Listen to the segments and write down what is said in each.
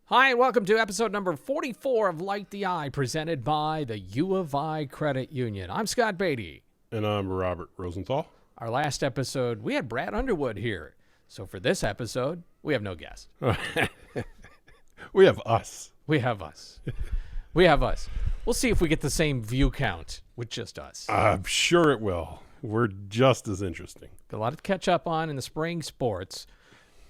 Hi, and welcome to episode number 44 of Light the Eye, presented by the U of I Credit Union. I'm Scott Beatty. And I'm Robert Rosenthal. Our last episode, we had Brad Underwood here. So for this episode, we have no guest. We have us. We have us. We have us. We'll see if we get the same view count with just us. I'm sure it will. We're just as interesting. Got a lot to catch up on in the spring sports.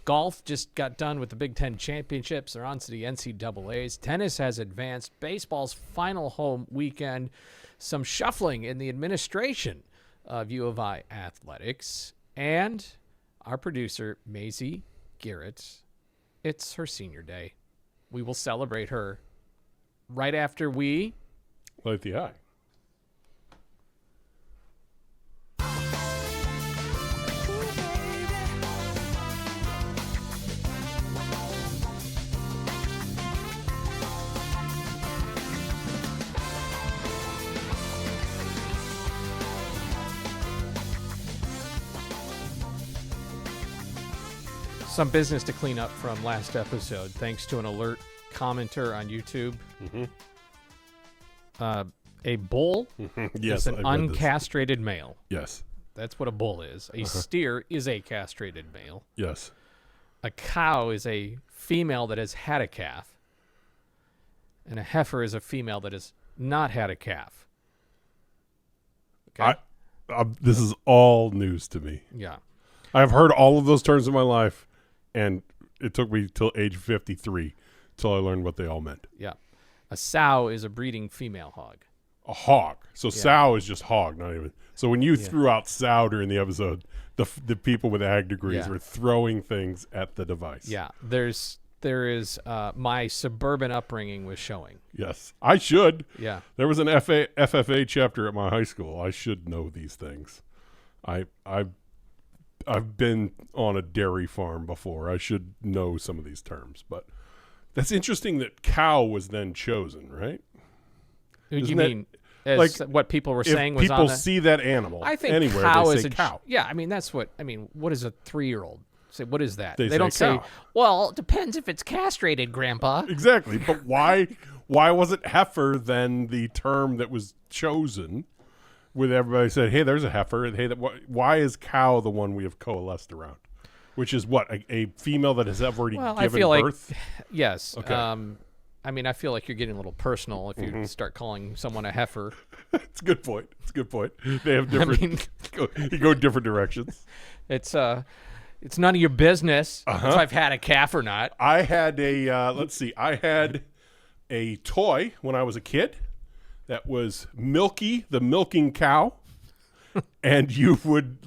Golf just got done with the Big Ten championships. They're on to the NCAAs. Tennis has advanced. Baseball's final home weekend. Some shuffling in the administration of U of I athletics. And our producer, Mazie Garrett, it's her senior day. We will celebrate her right after we Light the eye. some business to clean up from last episode, thanks to an alert commenter on YouTube. A bull Yes, is an I read this. uncastrated male. Yes. That's what a bull is. A steer is a castrated male. Yes. A cow is a female that has had a calf. And a heifer is a female that has not had a calf. Okay? This is all news to me. Yeah. I've heard all of those terms in my life, and it took me till age 53 till I learned what they all meant. Yeah. A sow is a breeding female hog. A hog. So sow is just hog, not even. So when you threw out sow during the episode, the people with ag degrees were throwing things at the device. Yeah. There is my suburban upbringing was showing. Yes. I should. Yeah. There was an FFA chapter at my high school. I should know these things. I've been on a dairy farm before. I should know some of these terms, but that's interesting that cow was then chosen, right? You mean as like, what people were saying was people on the, see that animal I think anywhere, cow they is say a cow. Yeah, I mean what is a 3-year-old say? What is that? They don't say say. cow. Well, it depends if it's castrated, Grandpa. Exactly, but why wasn't heifer then the term that was chosen? With everybody said, "Hey, there's a heifer." Hey, why is cow the one we have coalesced around? Which is what a female that has already given I feel birth. like yes. Okay. I mean, I feel like you're getting a little personal if you start calling someone a heifer. It's a good point. They have different. You go different directions. It's none of your business if I've had a calf or not. I had a let's see. I had a toy when I was a kid that was Milky, the milking cow, and you would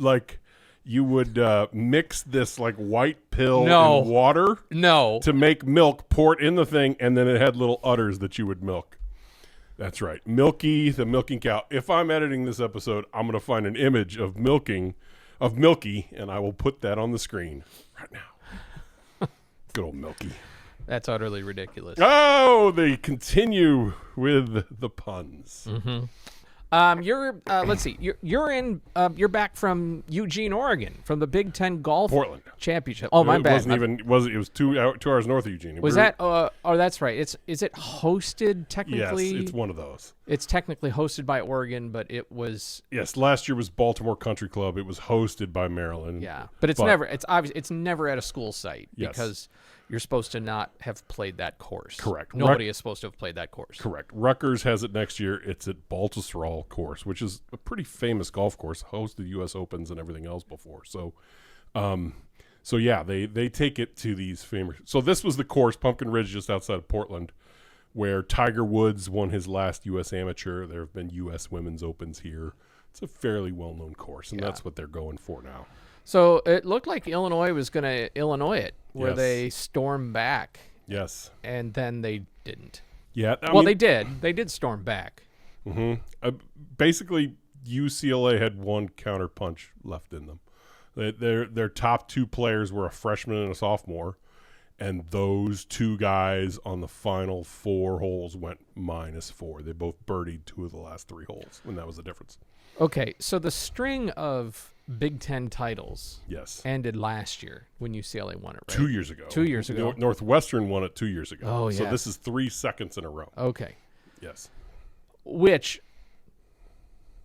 mix this like white pill in water to make milk, pour it in the thing, and then it had little udders that you would milk. That's right. Milky, the milking cow. If I'm editing this episode, I'm going to find an image of Milky, and I will put that on the screen right now. Good old Milky. That's utterly ridiculous. Oh, they continue with the puns. Let's see. You're back from Eugene, Oregon, from the Big Ten Golf Portland Championship. Oh, my bad. It was 2 hours north of Eugene. Was that? Oh, that's right. Is it hosted technically? Yes, it's one of those. It's technically hosted by Oregon, but it was. Yes, last year was Baltimore Country Club. It was hosted by Maryland. Yeah, but it's never. It's obvious. It's never at a school site because you're supposed to not have played that course. Correct. Nobody is supposed to have played that course. Correct. Rutgers has it next year. It's at Baltusrol course, which is a pretty famous golf course, hosted U.S. Opens and everything else before. So, they take it to these famous. So this was the course, Pumpkin Ridge, just outside of Portland, where Tiger Woods won his last U.S. Amateur. There have been U.S. Women's Opens here. It's a fairly well-known course, and that's what they're going for now. So it looked like Illinois was going to Illinois it, where Yes. they stormed back. Yes. And then they didn't. Yeah. They did. They did storm back. Mm-hmm. Basically, UCLA had one counterpunch left in them. Their top 2 players were a freshman and a sophomore, and those 2 guys on the final 4 holes went -4. They both birdied 2 of the last 3 holes, and that was the difference. Okay, so the string of Big Ten titles yes. ended last year when UCLA won it, right? 2 years ago. 2 years ago. Northwestern won it 2 years ago. Oh, yeah. So this is 3 seconds in a row. Okay. Yes. Which,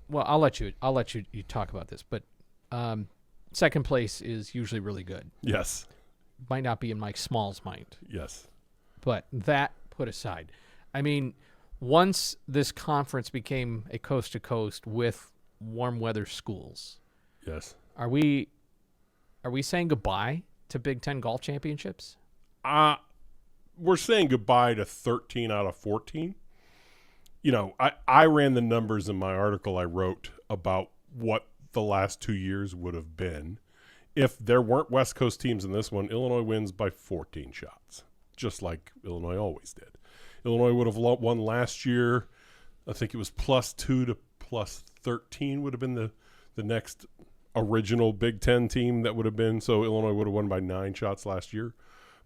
well, I'll let you talk about this, but second place is usually really good. Yes. Might not be in Mike Small's mind. Yes. But that put aside, I mean, once this conference became a coast-to-coast with warm weather schools, yes, are we saying goodbye to Big Ten golf championships? We're saying goodbye to 13 out of 14. You know, I ran the numbers in my article I wrote about what the last 2 years would have been. If there weren't West Coast teams in this one, Illinois wins by 14 shots, just like Illinois always did. Illinois would have won last year. I think it was +2 to +13 would have been the next original Big Ten team that would have been. So Illinois would have won by 9 shots last year.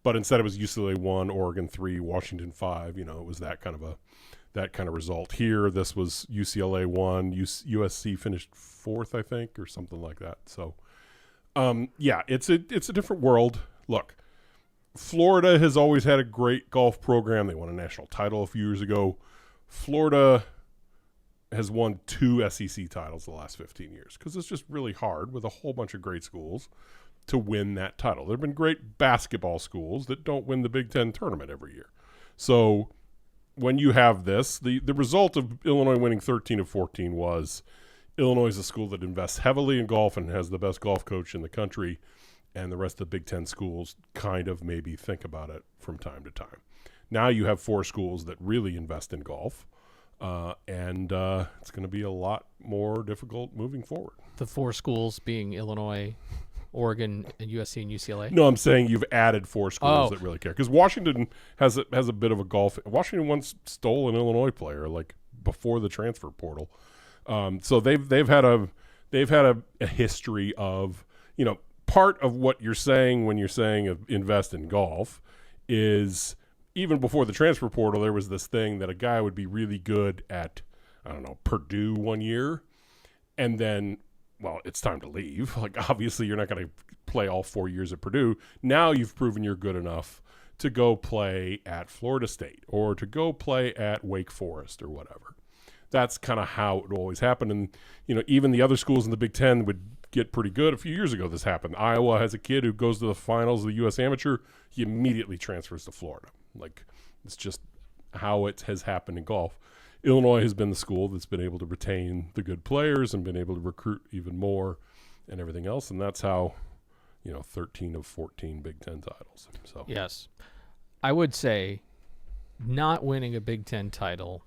But instead it was UCLA 1, Oregon 3, Washington 5. You know, it was that kind of result. Here, this was UCLA 1, USC finished 4th, I think, or something like that. So, yeah, it's a different world. Look, Florida has always had a great golf program. They won a national title a few years ago. Florida has won 2 SEC titles the last 15 years because it's just really hard with a whole bunch of great schools to win that title. There have been great basketball schools that don't win the Big Ten tournament every year. So when you have this, the result of Illinois winning 13 of 14 was Illinois is a school that invests heavily in golf and has the best golf coach in the country, and the rest of the Big Ten schools kind of maybe think about it from time to time. Now you have 4 schools that really invest in golf, and it's going to be a lot more difficult moving forward. The 4 schools being Illinois, Oregon, and USC and UCLA? No, I'm saying you've added 4 schools that really care. Because Washington has a bit of a golf. Washington once stole an Illinois player, like before the transfer portal. So they've had a history of, you know, part of what you're saying when you're saying invest in golf is even before the transfer portal, there was this thing that a guy would be really good at, I don't know, Purdue one year, and then, well, it's time to leave. Like, obviously, you're not going to play all 4 years at Purdue. Now you've proven you're good enough to go play at Florida State or to go play at Wake Forest or whatever. That's kind of how it always happened. And, you know, even the other schools in the Big Ten would get pretty good. A few years ago, this happened. Iowa has a kid who goes to the finals of the U.S. Amateur. He immediately transfers to Florida. Like, it's just how it has happened in golf. Illinois has been the school that's been able to retain the good players and been able to recruit even more and everything else. And that's how, you know, 13 of 14 Big Ten titles. So yes, I would say not winning a Big Ten title,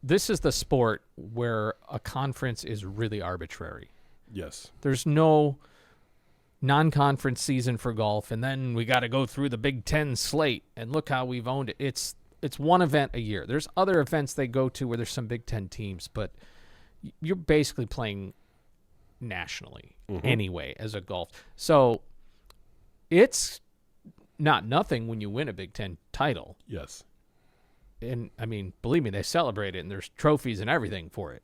this is the sport where a conference is really arbitrary. Yes. There's no non-conference season for golf, and then we got to go through the Big Ten slate, and look how we've owned it. It's one event a year. There's other events they go to where there's some Big Ten teams, but you're basically playing nationally anyway as a golf. So it's not nothing when you win a Big Ten title. Yes. And, I mean, believe me, they celebrate it, and there's trophies and everything for it,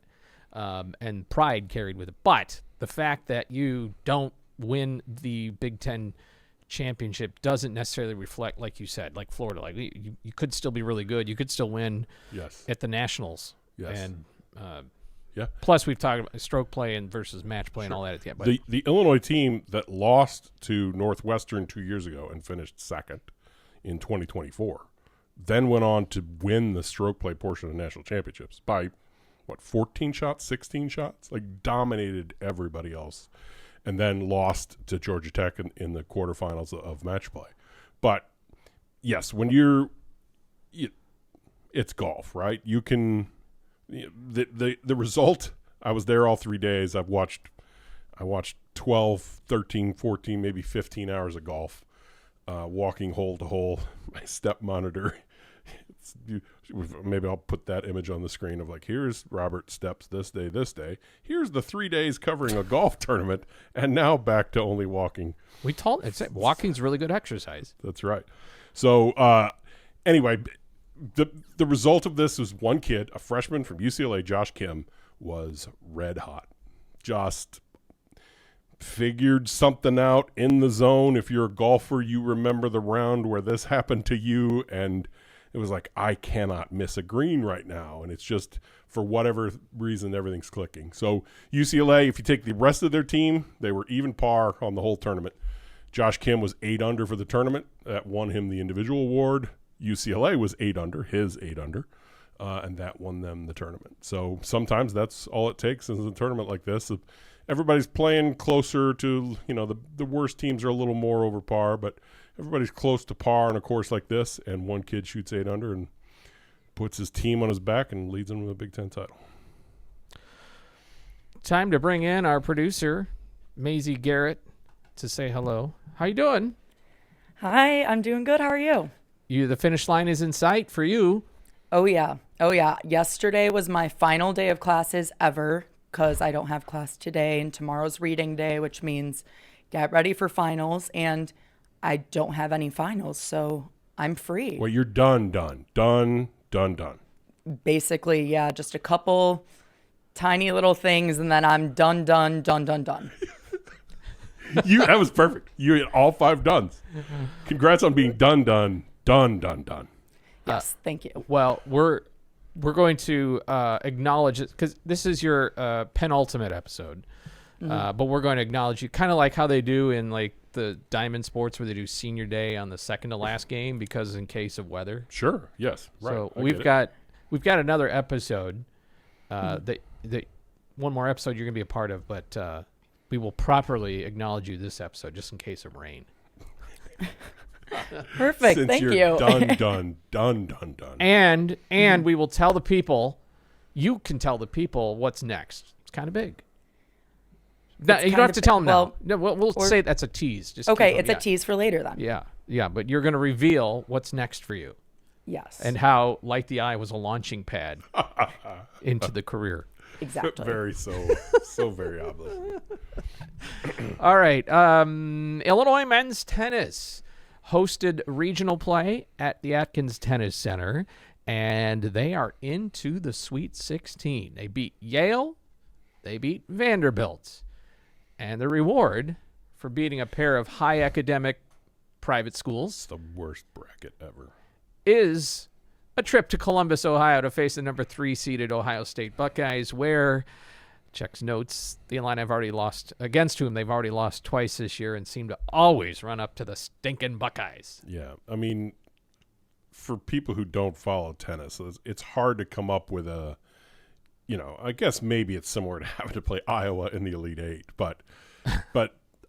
and pride carried with it. But the fact that you don't win the Big Ten championship doesn't necessarily reflect, like you said, like Florida. Like you could still be really good. You could still win at the Nationals. Yes. And yeah. Plus, we've talked about stroke play and versus match play and all that at the end. But the Illinois team that lost to Northwestern 2 years ago and finished second in 2024 then went on to win the stroke play portion of the national championships by, 14 shots, 16 shots? Like, dominated everybody else. And then lost to Georgia Tech in the quarterfinals of match play. But, yes, when it's golf, right? You can the result, I was there all 3 days. I watched 12, 13, 14, maybe 15 hours of golf, walking hole to hole. My step monitor. Maybe I'll put that image on the screen of like, here's Robert steps this day. Here's the 3 days covering a golf tournament, and now back to only walking. Walking's really good exercise. That's right. So anyway, the result of this was one kid, a freshman from UCLA, Josh Kim, was red hot, just figured something out in the zone. If you're a golfer, you remember the round where this happened to you, and it was like, I cannot miss a green right now. And it's just, for whatever reason, everything's clicking. So UCLA, if you take the rest of their team, they were even par on the whole tournament. Josh Kim was 8 under for the tournament. That won him the individual award. UCLA was 8 under, his 8 under, and that won them the tournament. So sometimes that's all it takes in a tournament like this. Everybody's playing closer to, the worst teams are a little more over par, but everybody's close to par in a course like this, and one kid shoots 8 under and puts his team on his back and leads them to a Big Ten title. Time to bring in our producer, Mazie Garrett, to say hello. How you doing? Hi, I'm doing good. How are you? The finish line is in sight for you. Oh, yeah. Yesterday was my final day of classes ever because I don't have class today, and tomorrow's reading day, which means get ready for finals, and I don't have any finals, so I'm free. Well, you're done. Basically, yeah, just a couple tiny little things, and then I'm done. That was perfect. You hit all 5 dones. Congrats on being done. Yes, thank you. Well, we're going to acknowledge it because this is your penultimate episode. But we're going to acknowledge you, kind of like how they do in like the diamond sports where they do senior day on the second to last game because in case of weather. Sure. Yes. Right. So we've got another episode that one more episode you're going to be a part of, but we will properly acknowledge you this episode just in case of rain. Perfect. Since Thank you're you. Done. And we will tell the people, you can tell the people what's next. It's kind of big. No, you don't have to tell them now. No, we'll say that's a tease. Just okay, it's a tease for later then. Yeah, but you're going to reveal what's next for you. Yes. And how Light the Eye was a launching pad into the career. Exactly. Very very obvious. All right. Illinois men's tennis hosted regional play at the Atkins Tennis Center, and they are into the Sweet 16. They beat Yale. They beat Vanderbilt. And the reward for beating a pair of high academic private schools, it's the worst bracket ever, is a trip to Columbus, Ohio to face the number 3 seeded Ohio State Buckeyes, where, checks notes, the Illini have already lost, against whom they've already lost twice this year and seem to always run up to the stinking Buckeyes. Yeah, I mean, for people who don't follow tennis, it's hard to come up with a, I guess maybe it's similar to having to play Iowa in the Elite Eight, but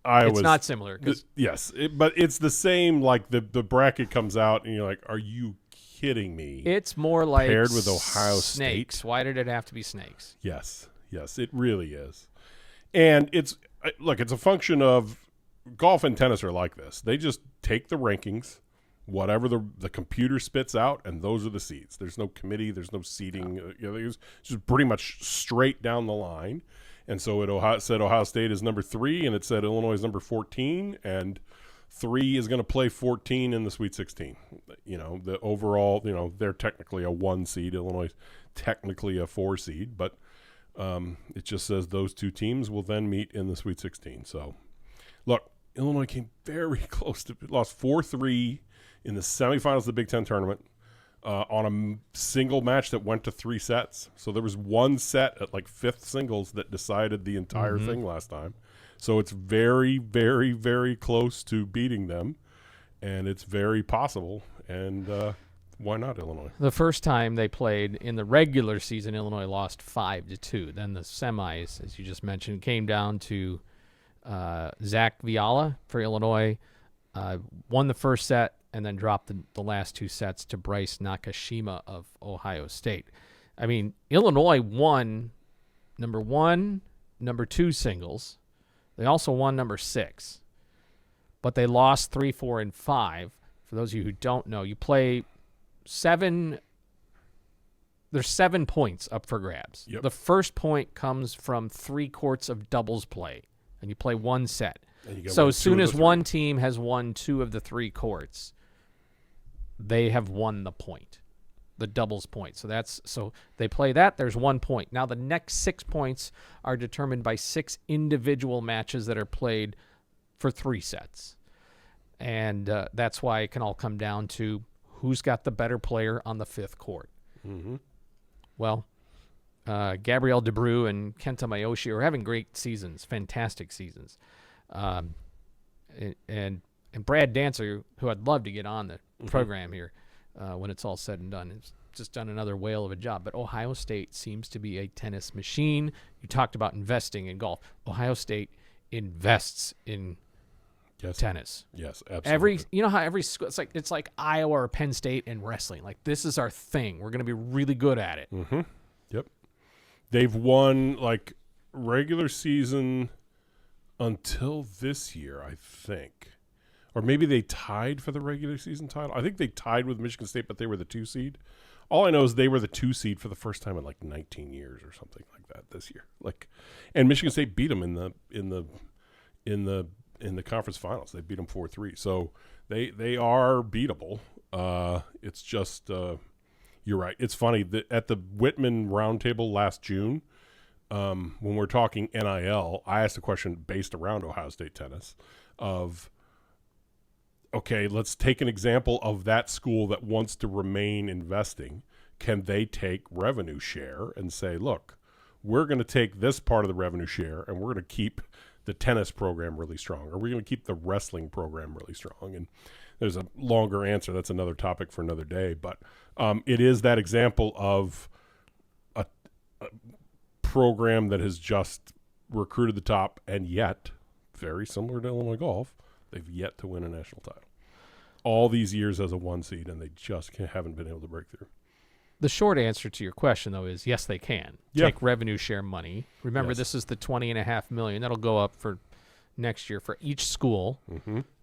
Iowa's it's not similar. But it's the same, like the bracket comes out and you're like, are you kidding me? It's more like paired with Ohio snakes. State. Why did it have to be snakes? Yes, it really is. And it's a function of golf and tennis are like this. They just take the rankings, whatever the computer spits out, and those are the seeds. There's no committee. There's no seeding. It's just pretty much straight down the line. And so it said Ohio State is number 3, and it said Illinois is number 14, and 3 is going to play 14 in the Sweet 16. The overall, they're technically a 1 seed. Illinois is technically a 4 seed, but it just says those 2 teams will then meet in the Sweet 16. So, look, Illinois came very close to lost 4-3 in the semifinals of the Big Ten tournament on a single match that went to 3 sets. So there was 1 set at like 5th singles that decided the entire thing last time. So it's very, very, very close to beating them, and it's very possible. And why not Illinois? The first time they played in the regular season, Illinois lost 5-2. Then the semis, as you just mentioned, came down to Zach Viala for Illinois, won the first set, and then dropped the last 2 sets to Bryce Nakashima of Ohio State. I mean, Illinois won number 1, number 2 singles. They also won number 6. But they lost 3, 4, and 5. For those of you who don't know, you play 7. There's 7 points up for grabs. Yep. The first point comes from 3 courts of doubles play, and you play 1 set. So as soon as one team has won 2 of the 3 courts, they have won the point. the doubles point. So they play that. There's 1 point. Now the next 6 points are determined by 6 individual matches that are played for 3 sets. And that's why it can all come down to who's got the better player on the 5th court. Mm-hmm. Well, Gabrielle DeBrew and Kenta Mayoshi are having great seasons, fantastic seasons. And Brad Dancer, who I'd love to get on the program here when it's all said and done, has just done another whale of a job. But Ohio State seems to be a tennis machine. You talked about investing in golf. Ohio State invests in tennis. Yes, absolutely. You know how every school, it's like Iowa or Penn State and wrestling. Like, this is our thing. We're going to be really good at it. Mm-hmm. Yep. They've won like regular season until this year, I think. Or maybe they tied for the regular season title. I think they tied with Michigan State, but they were the 2 seed. All I know is they were the 2 seed for the first time in like 19 years or something like that this year. And Michigan State beat them in the conference finals. They beat them 4-3. So they are beatable. It's just you're right. It's funny that at the Whitman Roundtable last June, when we're talking NIL, I asked a question based around Ohio State tennis of, okay, let's take an example of that school that wants to remain investing. Can they take revenue share and say, look, we're going to take this part of the revenue share and we're going to keep the tennis program really strong, or we're going to keep the wrestling program really strong? And there's a longer answer. That's another topic for another day. But it is that example of a program that has just recruited the top, and yet, very similar to Illinois golf, they've yet to win a national title. All these years as a 1 seed, and they just haven't been able to break through. The short answer to your question, though, is yes, they can take revenue share money. Remember, this is the $20.5 million that'll go up for next year for each school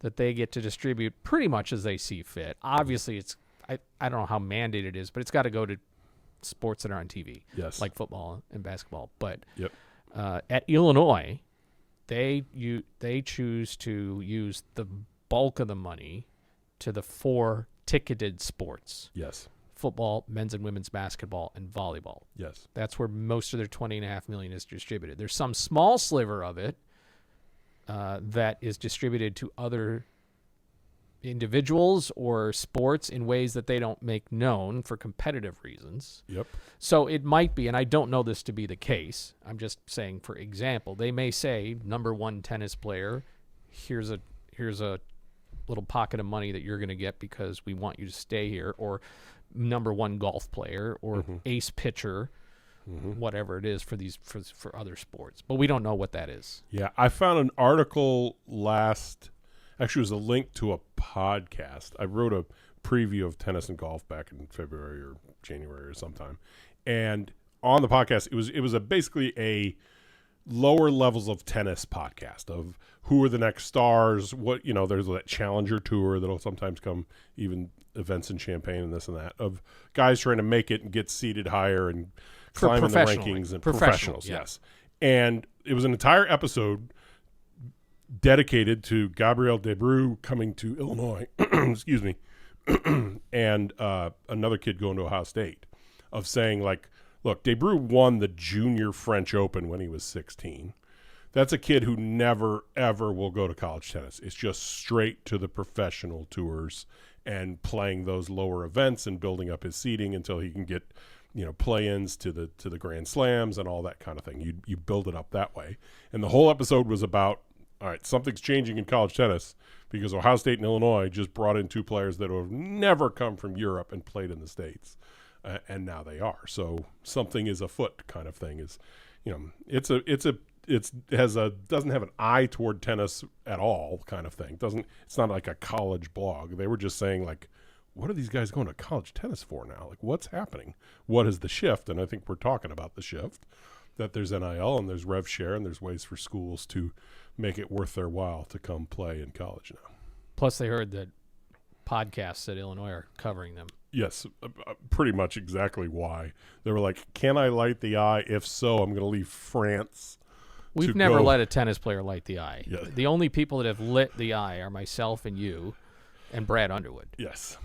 that they get to distribute pretty much as they see fit. Obviously, it's I don't know how mandated it is, but it's got to go to sports that are on TV, like football and basketball. But at Illinois, they choose to use the bulk of the money to the 4 ticketed sports. Yes. Football, men's and women's basketball, and volleyball. Yes. That's where most of their $20.5 million is distributed. There's some small sliver of it that is distributed to other individuals or sports in ways that they don't make known for competitive reasons. Yep. So it might be, and I don't know this to be the case, I'm just saying, for example, they may say, number 1 tennis player, here's a little pocket of money that you're going to get because we want you to stay here, or number 1 golf player, or ace pitcher, whatever it is for other sports. But we don't know what that is. Yeah, I found an article actually it was a link to a podcast. I wrote a preview of tennis and golf back in February or January or sometime. And on the podcast, it was basically a lower levels of tennis podcast of who are the next stars, there's that Challenger Tour that'll sometimes come, even events in Champaign and this and that, of guys trying to make it and get seated higher and climb in the rankings, and professionals. Yes. And it was an entire episode dedicated to Gabrielle DeBrew coming to Illinois, excuse me, and another kid going to Ohio State, of saying, like, look, DeBrew won the Junior French Open when he was 16. That's a kid who never, ever will go to college tennis. It's just straight to the professional tours and playing those lower events and building up his seeding until he can get, play-ins to the Grand Slams and all that kind of thing. You build it up that way. And the whole episode was about, all right, something's changing in college tennis because Ohio State and Illinois just brought in 2 players that have never come from Europe and played in the States. And now they are. So something is afoot, kind of thing. Is, doesn't have an eye toward tennis at all, kind of thing. It's not like a college blog. They were just saying, like, what are these guys going to college tennis for now? Like, what's happening? What is the shift? And I think we're talking about the shift, that there's NIL and there's rev share and there's ways for schools to make it worth their while to come play in college now. Plus, they heard that podcasts at Illinois are covering them. Yes, pretty much exactly why. They were like, can I light the eye? If so, I'm going to leave France. We've never let a tennis player light the eye. Yeah. The only people that have lit the eye are myself and you and Brad Underwood. Yes.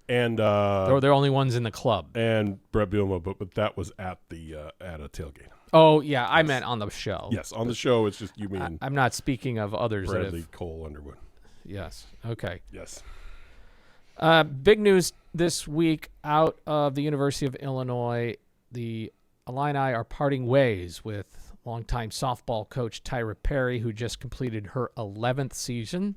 And they're only ones in the club. And Brett Bielma, but that was at a tailgate. Oh yeah, I meant on the show. Yes, on the show it's just you mean. I'm not speaking of others. Bradley, Cole, Underwood. Yes. Okay. Yes. Big news this week out of the University of Illinois. The Illini are parting ways with longtime softball coach Tyra Perry, who just completed her 11th season.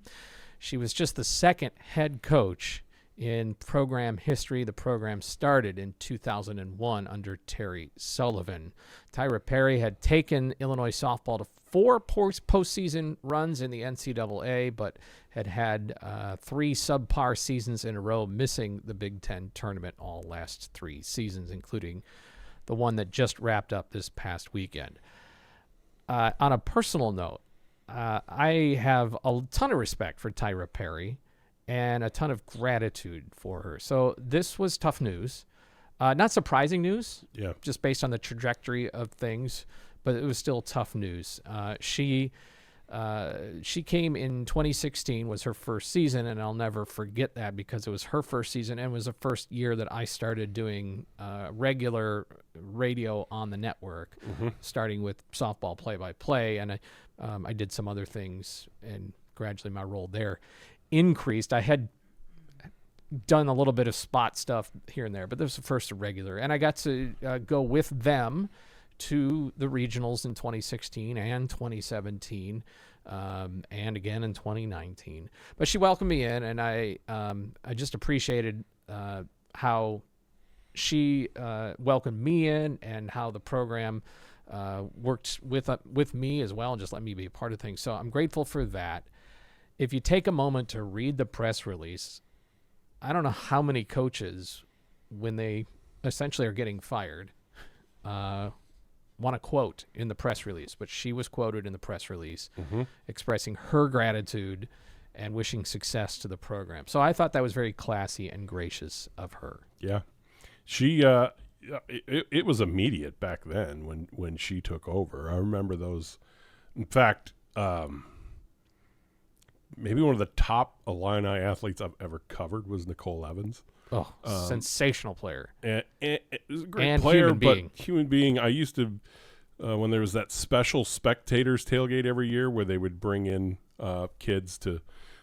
She was just the second head coach in program history. The program started in 2001 under Terry Sullivan. Tyra Perry had taken Illinois softball to 4 postseason runs in the NCAA, but had 3 subpar seasons in a row, missing the Big Ten tournament all last 3 seasons, including the one that just wrapped up this past weekend. On a personal note, I have a ton of respect for Tyra Perry and a ton of gratitude for her. So this was tough news. Not surprising news, just based on the trajectory of things, but it was still tough news. She came in 2016, was her first season, and I'll never forget that because it was her first season and it was the first year that I started doing regular radio on the network, starting with softball play-by-play, and I did some other things, and gradually my role there increased. I had done a little bit of spot stuff here and there, but this was the first regular, and I got to go with them to the regionals in 2016 and 2017, and again in 2019. But she welcomed me in, and I just appreciated how she welcomed me in and how the program worked with me as well and just let me be a part of things. So I'm grateful for that. If you take a moment to read the press release, I don't know how many coaches, when they essentially are getting fired, want to quote in the press release, but she was quoted in the press release expressing her gratitude and wishing success to the program. So I thought that was very classy and gracious of her. Yeah. She it was immediate back then when she took over. I remember those. In fact, maybe one of the top Illini athletes I've ever covered was Nicole Evans. Oh, sensational player. And it was a great player, human being. I used to, when there was that special spectators tailgate every year where they would bring in kids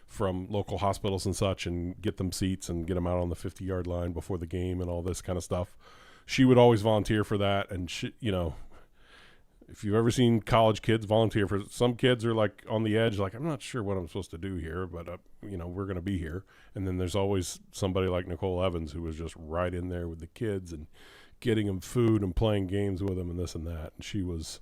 from local hospitals and such and get them seats and get them out on the 50-yard line before the game and all this kind of stuff. She would always volunteer for that. And, she, if you've ever seen college kids volunteer for, some kids are like on the edge, like, I'm not sure what I'm supposed to do here, but we're going to be here. And then there's always somebody like Nicole Evans who was just right in there with the kids and getting them food and playing games with them and this and that. And she's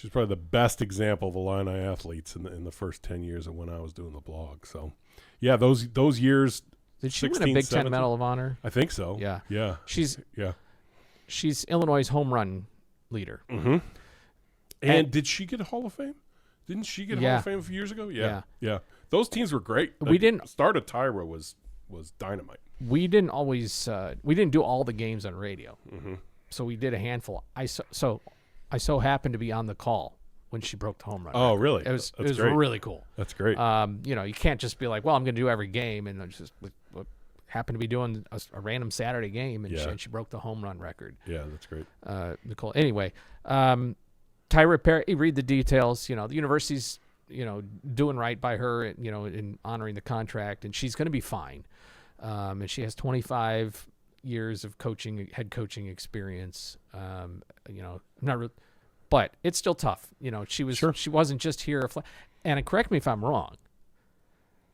probably the best example of Illini athletes in the first 10 years of when I was doing the blog. So yeah, those years. Did she 16, win a Big 17? Ten Medal of Honor? I think so. Yeah. Yeah. She's Illinois' home run leader. Mm-hmm. And did she get a Hall of Fame? Didn't she get a Hall of Fame a few years ago? Yeah. Those teams were great. The start of Tyra was dynamite. We didn't always we didn't do all the games on radio, so we did a handful. I so happened to be on the call when she broke the home run. Oh, record. really? It was really cool. That's great. You can't just be like, well, I'm going to do every game, and just happened to be doing a random Saturday game, and she broke the home run record. Yeah, that's great. Nicole. Anyway. Tyra Perry, read the details. The university's, doing right by her, in honoring the contract, and she's going to be fine. And she has 25 years of head coaching experience. But it's still tough. She wasn't just here. And correct me if I'm wrong.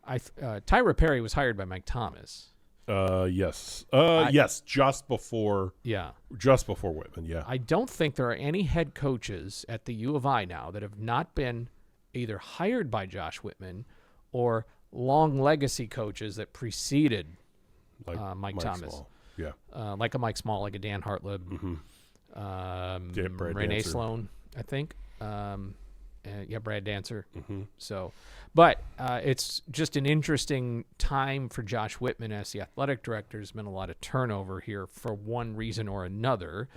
Tyra Perry was hired by Mike Thomas. Yes. Yes. Just before Whitman. Yeah. I don't think there are any head coaches at the U of I now that have not been either hired by Josh Whitman or long legacy coaches that preceded Mike Thomas. Small. Yeah. Like a Mike Small, like a Dan Hartleb, Renee Sloan, I think. Brad Dancer. So, but it's just an interesting time for Josh Whitman as the athletic director. There's been a lot of turnover here for one reason or another.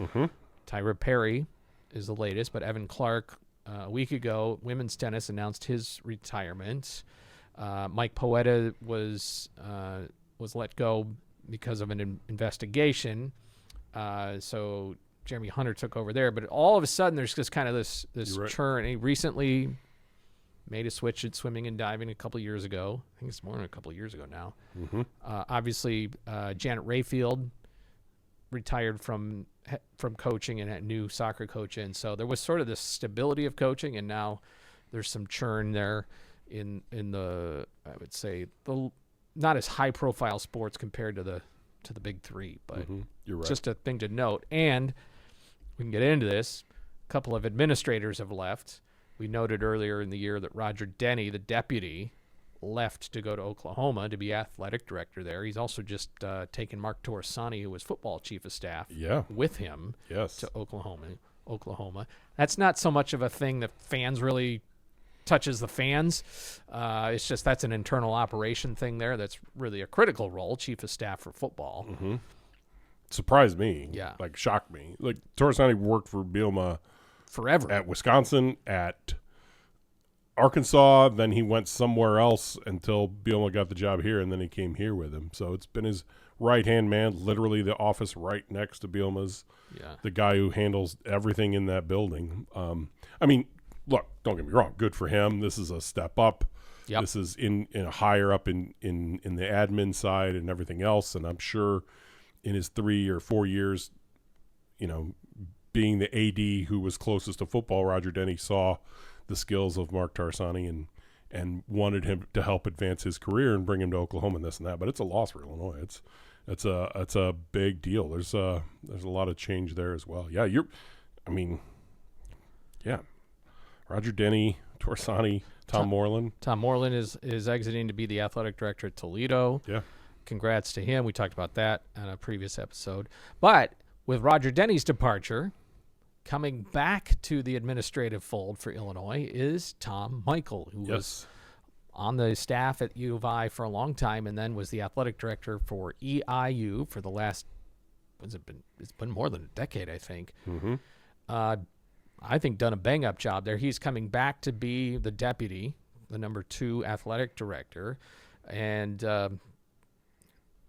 Tyra Perry is the latest, but Evan Clark a week ago, women's tennis, announced his retirement. Mike Poeta was let go because of an investigation. So Jeremy Hunter took over there. But all of a sudden, there's just kind of this churn. He recently made a switch at swimming and diving a couple years ago. I think it's more than a couple of years ago now. Mm-hmm. Obviously, Janet Rayfield retired from coaching and had a new soccer coach in. So there was sort of this stability of coaching, and now there's some churn there in the, I would say, the not as high profile sports compared to the big three, but You're right. Just a thing to note. And we can get into this. A couple of administrators have left. We noted earlier in the year that Roger Denny, the deputy, left to go to Oklahoma to be athletic director there. He's also just taken Mark Torresani, who was football chief of staff, with him to Oklahoma. That's not so much of a thing that fans really touches the fans. It's just that's an internal operation thing there. That's really a critical role, chief of staff for football. Mm-hmm. Surprised me. Yeah. Like shocked me. Like Torresani worked for Bielma forever at Wisconsin, at Arkansas, then he went somewhere else until Bielma got the job here, and then he came here with him. So it's been his right-hand man, literally the office right next to Bielma's, the guy who handles everything in that building. I mean, look, don't get me wrong, good for him. This is a step up. Yep. This is in higher up in the admin side and everything else, and I'm sure in his 3 or 4 years, being the AD who was closest to football, Roger Denny saw the skills of Mark Torresani and wanted him to help advance his career and bring him to Oklahoma and this and that. But it's a loss for Illinois. It's a big deal. There's a lot of change there as well. Yeah, Roger Denny, Torresani, Tom Moreland. Tom Moreland is exiting to be the athletic director at Toledo. Yeah. Congrats to him. We talked about that on a previous episode. But with Roger Denny's departure, coming back to the administrative fold for Illinois is Tom Michael, who was on the staff at U of I for a long time and then was the athletic director for EIU for the last, it's been more than a decade, I think. Mm-hmm. I think done a bang-up job there. He's coming back to be the deputy, the number 2 athletic director. And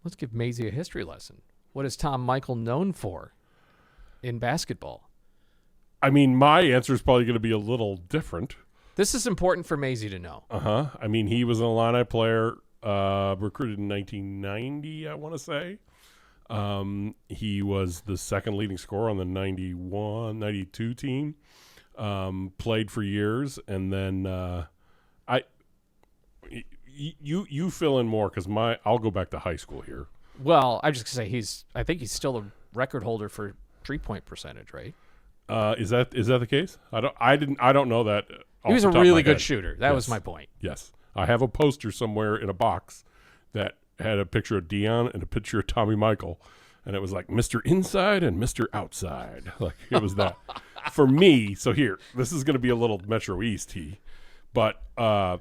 let's give Mazie a history lesson. What is Tom Michael known for in basketball? I mean, my answer is probably going to be a little different. This is important for Mazie to know. I mean, he was an Illini player, recruited in 1990, I want to say. He was the second leading scorer on the 91-92 team. Played for years, and then you fill in more because I'll go back to high school here. Well, I'm just gonna say I think he's still a record holder for 3-point percentage, right? Is that the case? I don't know that. He was a really good shooter. That was my point. Yes, I have a poster somewhere in a box that had a picture of Dion and a picture of Tommy Michael, and it was like Mr. Inside and Mr. Outside. Like it was that for me. So here, this is going to be a little Metro East but I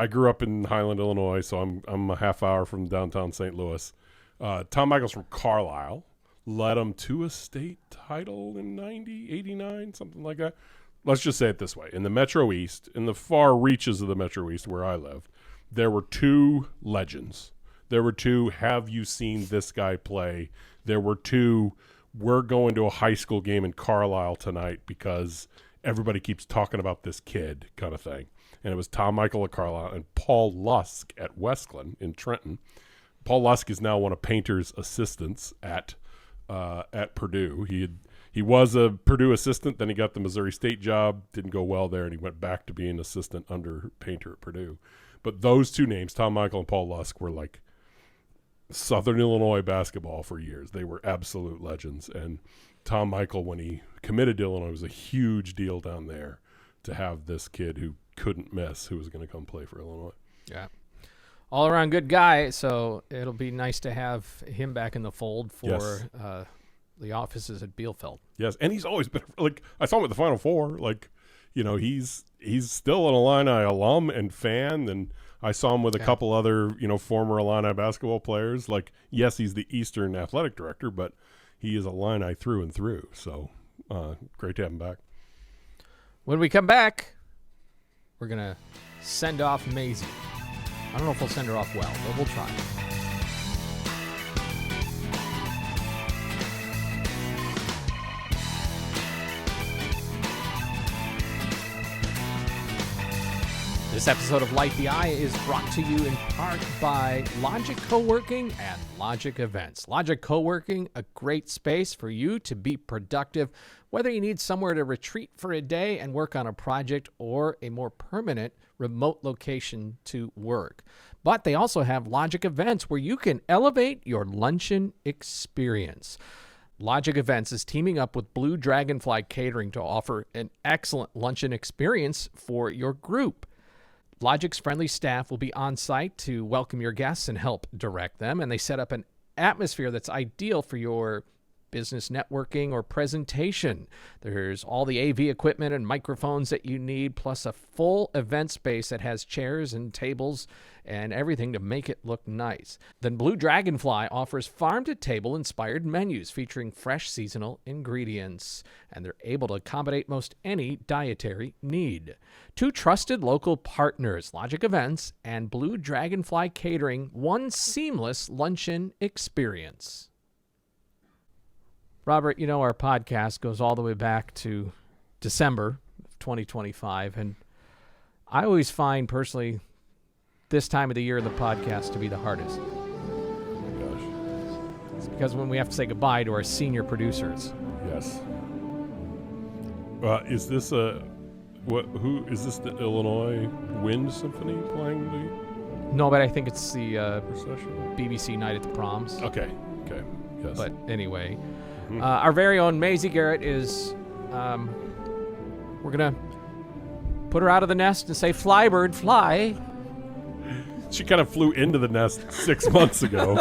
grew up in Highland, Illinois, so I'm a half hour from downtown St. Louis. Tom Michael's from Carlisle. Led them to a state title in 90, 89, something like that. Let's just say it this way. In the Metro East, in the far reaches of the Metro East where I lived, there were 2 legends. There were 2, have you seen this guy play? There were 2, we're going to a high school game in Carlisle tonight because everybody keeps talking about this kid kind of thing. And it was Tom Michael at Carlisle and Paul Lusk at Westglen in Trenton. Paul Lusk is now one of Painter's assistants at Purdue. He was a Purdue assistant, then he got the Missouri State job, didn't go well there, and he went back to being assistant under Painter at Purdue. But those 2 names, Tom Michael and Paul Lusk, were like Southern Illinois basketball for years. They were absolute legends. And Tom Michael, when he committed to Illinois, was a huge deal down there to have this kid who couldn't miss, who was going to come play for Illinois. Yeah. All around good guy, so it'll be nice to have him back in the fold for the offices at Bielfeldt. Yes, and he's always been like I saw him at the Final Four. Like, he's still an Illini alum and fan, and I saw him with a couple other former Illini basketball players. Like, yes, he's the Eastern athletic director, but he is Illini through and through. So great to have him back. When we come back, we're gonna send off Mazie. I don't know if we'll send her off well, but we'll try. This episode of Light the Eye is brought to you in part by Logic Co-working and Logic Events. Logic Co-working, a great space for you to be productive, whether you need somewhere to retreat for a day and work on a project or a more permanent remote location to work. But they also have Logic Events where you can elevate your luncheon experience. Logic Events is teaming up with Blue Dragonfly Catering to offer an excellent luncheon experience for your group. Logic's friendly staff will be on site to welcome your guests and help direct them, and they set up an atmosphere that's ideal for your business networking or presentation. There's all the AV equipment and microphones that you need, plus a full event space that has chairs and tables and everything to make it look nice. Then Blue Dragonfly offers farm-to-table inspired menus featuring fresh seasonal ingredients, and they're able to accommodate most any dietary need. Two trusted local partners, Logic Events and Blue Dragonfly Catering, one seamless luncheon experience. Robert, you know our podcast goes all the way back to December of 2025, and I always find personally this time of the year in the podcast to be the hardest. Oh my gosh. It's because when we have to say goodbye to our senior producers. Yes. Is this who is this, the Illinois Wind Symphony playing the? No, but I think it's the procession? BBC Night at the Proms. Okay. Yes. But anyway, our very own Mazie Garrett is, we're going to put her out of the nest and say, fly, bird, fly. She kind of flew into the nest 6 months ago.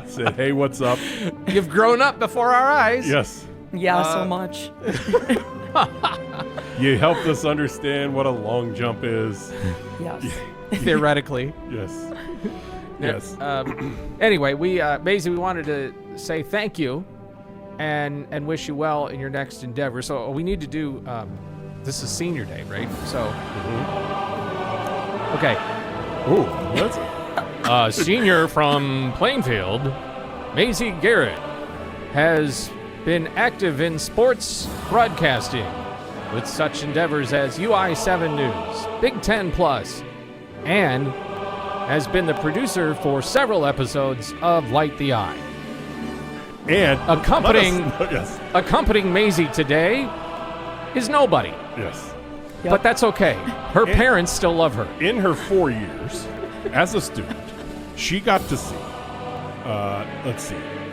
Said, hey, what's up? You've grown up before our eyes. Yes. Yeah, so much. You helped us understand what a long jump is. Yes. Theoretically. Yes. Yes. Anyway, Mazie, we wanted to say thank you and wish you well in your next endeavor. So we need to do, this is senior day, right? So, okay. Oh, that's senior from Plainfield, Mazie Garrett, has been active in sports broadcasting with such endeavors as UI7 News, Big Ten Plus, and has been the producer for several episodes of Light the Eye. And accompanying Mazie today is nobody. Yes. Yep. But that's okay. Her parents still love her. In her 4 years as a student, she got to see,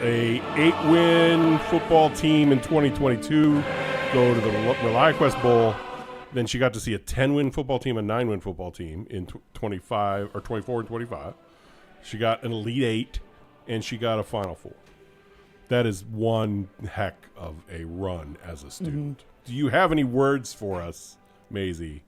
a 8-win football team in 2022 go to the ReliaQuest Bowl. Then she got to see a 10-win football team, a 9-win football team in 24 and 25. She got an Elite 8, and she got a Final Four. That is one heck of a run as a student. Do you have any words for us, Mazie,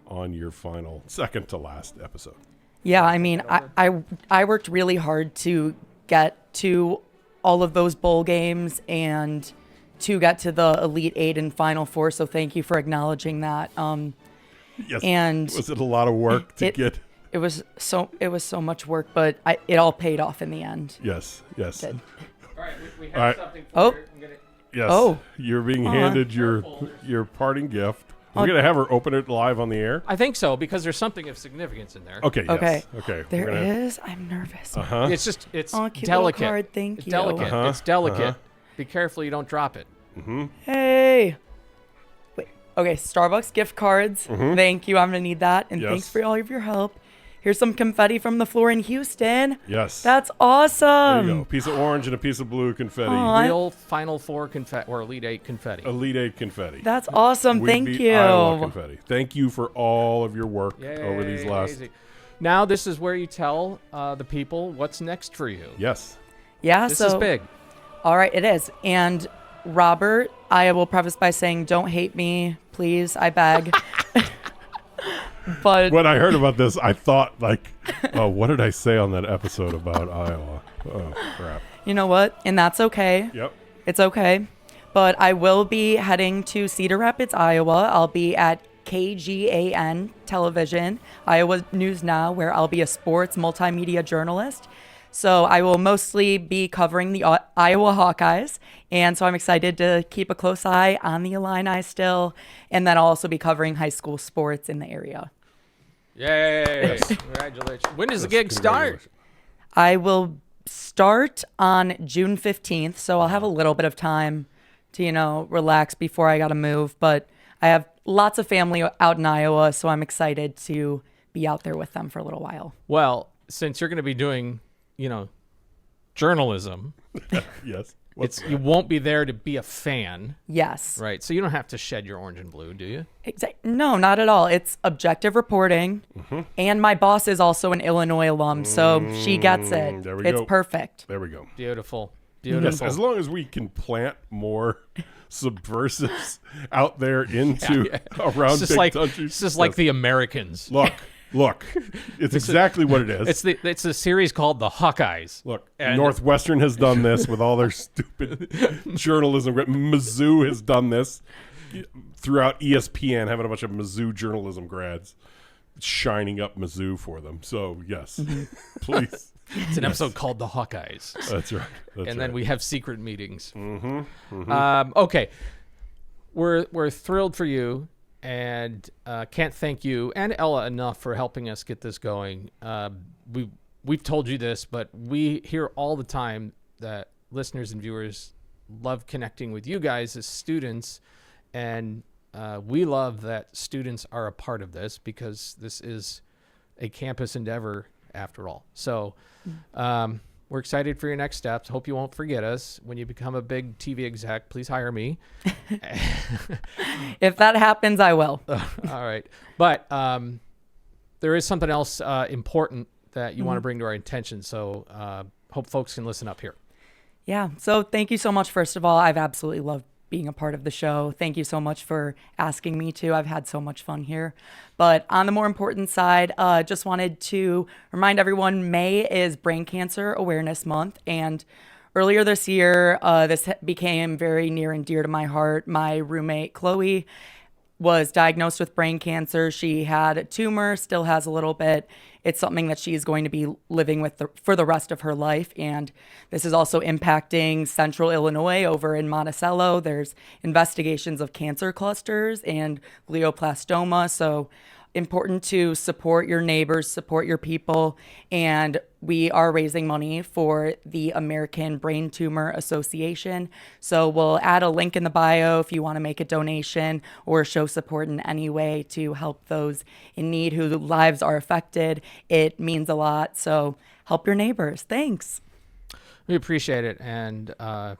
on your final, second to last episode? Yeah, I mean, I worked really hard to get to all of those bowl games and to get to the Elite 8 and Final Four, so thank you for acknowledging that. Yes. And was it a lot of work to get? It was so much work, but it all paid off in the end. Yes. Did. All right, we have something for her. Yes. Oh. You're being handed your parting gift. We're going to have her open it live on the air? I think so, because there's something of significance in there. Okay, yes. Okay. There is. I'm nervous. Uh-huh. It's cute delicate. Little card, thank it's you. Delicate. Uh-huh. It's delicate. Uh-huh. Be careful you don't drop it. Mm-hmm. Hey. Wait. Okay, Starbucks gift cards. Mm-hmm. Thank you. I'm going to need that. And Yes. thanks for all of your help. Here's some confetti from the floor in Houston. Yes. That's awesome. There you go. A piece of orange and a piece of blue confetti. Real Final Four confetti or Elite 8 confetti. Elite 8 confetti. That's awesome. Thank you. Iowa confetti. Thank you for all of your work over these last. Easy. Now this is where you tell the people what's next for you. Yes. Yeah, This is big. All right, it is. And Robert, I will preface by saying, don't hate me, please. I beg. But when I heard about this, I thought, oh, what did I say on that episode about Iowa? Oh, crap. You know what? And that's okay. Yep. It's okay. But I will be heading to Cedar Rapids, Iowa. I'll be at KGAN Television, Iowa News Now, where I'll be a sports multimedia journalist. So I will mostly be covering the Iowa Hawkeyes. And so I'm excited to keep a close eye on the Illini still. And then I'll also be covering high school sports in the area. Yay! Congratulations. When does the gig start? I will start on June 15th, so I'll have a little bit of time to, relax before I got to move. But I have lots of family out in Iowa, so I'm excited to be out there with them for a little while. Well, since you're going to be doing, journalism. Yes. You won't be there to be a fan. Yes. Right. So you don't have to shed your orange and blue, do you? No, not at all. It's objective reporting. Mm-hmm. And my boss is also an Illinois alum, so she gets it. There we it's go. Perfect. There we go. Beautiful. Yes, as long as we can plant more subversives out there into around big countries. It's just like the Americans. Look, it's exactly what it is. It's a series called The Hawkeyes. Look, Northwestern has done this with all their stupid journalism. Mizzou has done this throughout ESPN, having a bunch of Mizzou journalism grads shining up Mizzou for them. So, yes, please. It's an episode called The Hawkeyes. That's right. Then we have secret meetings. Mm-hmm. Mm-hmm. Okay. We're thrilled for you. And can't thank you and Ella enough for helping us get this going. We've told you this, but we hear all the time that listeners and viewers love connecting with you guys as students, and we love that students are a part of this because this is a campus endeavor after all. So we're excited for your next steps. Hope you won't forget us. When you become a big TV exec, please hire me. If that happens, I will. All right. But there is something else important that you want to bring to our attention. So hope folks can listen up here. Yeah. So thank you so much. First of all, I've absolutely loved being a part of the show. Thank you so much for asking me to. I've had so much fun here. But on the more important side, just wanted to remind everyone May is Brain Cancer Awareness Month. And earlier this year, this became very near and dear to my heart. My roommate, Chloe, was diagnosed with brain cancer. She had a tumor, still has a little bit. It's something that she's going to be living with for the rest of her life. And this is also impacting central Illinois over in Monticello. There's investigations of cancer clusters and glioblastoma. So important to support your neighbors, support your people. And we are raising money for the American Brain Tumor Association. So we'll add a link in the bio if you want to make a donation or show support in any way to help those in need whose lives are affected. It means a lot. So help your neighbors. Thanks. We appreciate it. And know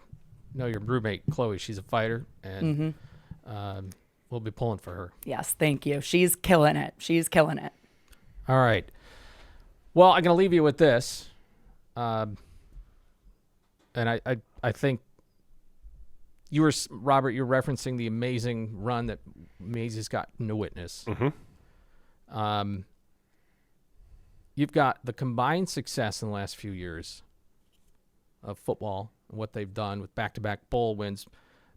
your roommate, Chloe, she's a fighter. And we'll be pulling for her. Yes, thank you. She's killing it. All right. Well, I'm going to leave you with this. And I think Robert, you're referencing the amazing run that Mazie's gotten to witness. Mm-hmm. You've got the combined success in the last few years of football and what they've done with back-to-back bowl wins.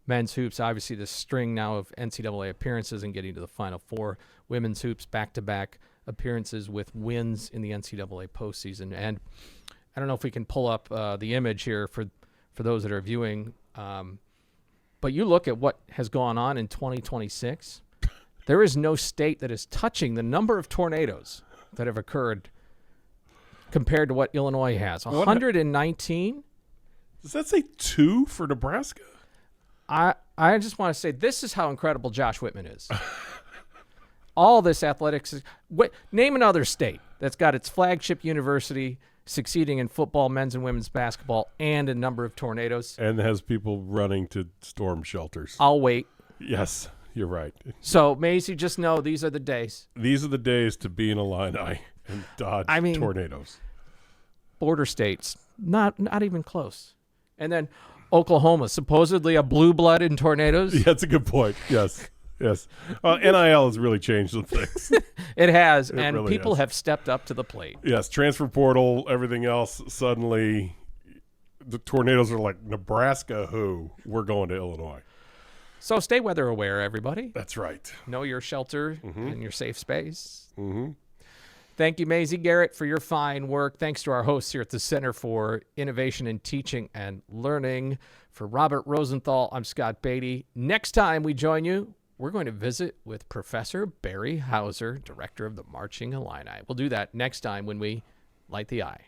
Men's hoops, obviously the string now of NCAA appearances and getting to the Final Four. Women's hoops, back-to-back appearances with wins in the NCAA postseason. And I don't know if we can pull up the image here for those that are viewing. But you look at what has gone on in 2026. There is no state that is touching the number of tornadoes that have occurred compared to what Illinois has. 119. Does that say 2 for Nebraska? I just want to say this is how incredible Josh Whitman is. All this athletics. Name another state that's got its flagship university succeeding in football, men's and women's basketball, and a number of tornadoes. And has people running to storm shelters. I'll wait. Yes, you're right. So, Mazie, just know these are the days. These are the days to be in Illini and dodge tornadoes. Border states, not even close. And then Oklahoma, supposedly a blue blood in tornadoes. Yeah, that's a good point. Yes. NIL has really changed some things. It has, it and really people has. Have stepped up to the plate. Yes, transfer portal, everything else. Suddenly, the tornadoes are like, Nebraska who? We're going to Illinois. So stay weather aware, everybody. That's right. Know your shelter and your safe space. Mm-hmm. Thank you, Mazie Garrett, for your fine work. Thanks to our hosts here at the Center for Innovation in Teaching and Learning. For Robert Rosenthal, I'm Scott Beatty. Next time we join you, we're going to visit with Professor Barry Hauser, director of the Marching Illini. We'll do that next time when we light the eye.